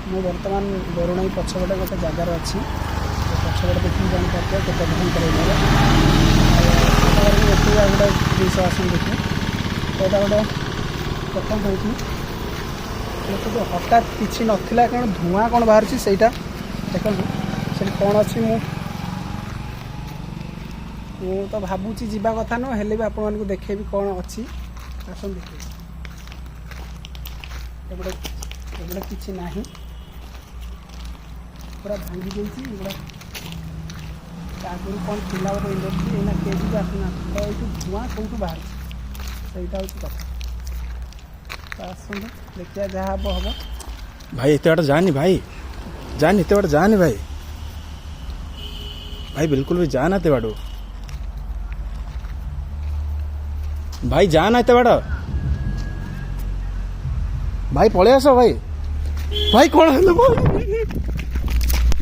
ମୁଁ ବର୍ତ୍ତମାନ ବରୁଣେଇ ପଛପଟେ ଗୋଟେ ଜାଗାରେ ଅଛି। ପଛପଟେ ଦେଖିକି ଜାଣିପାରୁଥିବେ କେତେ ଭୟଙ୍କର ଏରିଆ। ଏଠି ଗୋଟେ ଜିନିଷ ଆସନ୍ତି ଦେଖି ଏଇଟା ଗୋଟେ ପ୍ରଥମ ହେଉଛି ଦେଖନ୍ତୁ ହଠାତ୍ କିଛି ନଥିଲା କାରଣ ଧୂଆଁ କ'ଣ ବାହାରୁଛି ସେଇଟା ଦେଖନ୍ତୁ ସେଠି କ'ଣ ଅଛି। ମୁଁ ତ ଭାବୁଛି ଯିବା କଥା ନୁହଁ, ହେଲେ ବି ଆପଣମାନଙ୍କୁ ଦେଖେଇବି କ'ଣ ଅଛି। ଆସନ୍ତୁ ଦେଖିବେ ଏଗୁଡ଼ା କିଛି ନାହିଁ, ପୁରା ଭାଙ୍ଗି ଦେଇଛି। ଏଗୁଡ଼ା ଆଗରୁ କ'ଣ ଥିଲା ଗୋଟେ ଇଣ୍ଡଷ୍ଟ୍ରି, ଏଇନା କେହି ବି ଆସୁନାହାନ୍ତି। ତ ଏଇଠୁ ଧୂଆଁ କେଉଁଠୁ ବାହାରୁଛି ସେଇଟା ହେଉଛି କଥା। ତ ଆସନ୍ତୁ ଦେଖିବା ଯାହା ହବ ହବ। ଭାଇ ଏତେ ବାଟ ଯାଆନି, ଭାଇ ଯାଆନି, ଏତେ ବାଟ ଯାଆନି ଭାଇ, ଭାଇ बिल्कुल भी जाना एते बाटू, भाई जाना एते बाट, भाई पळे आस भाई, भाई कौन है भाई।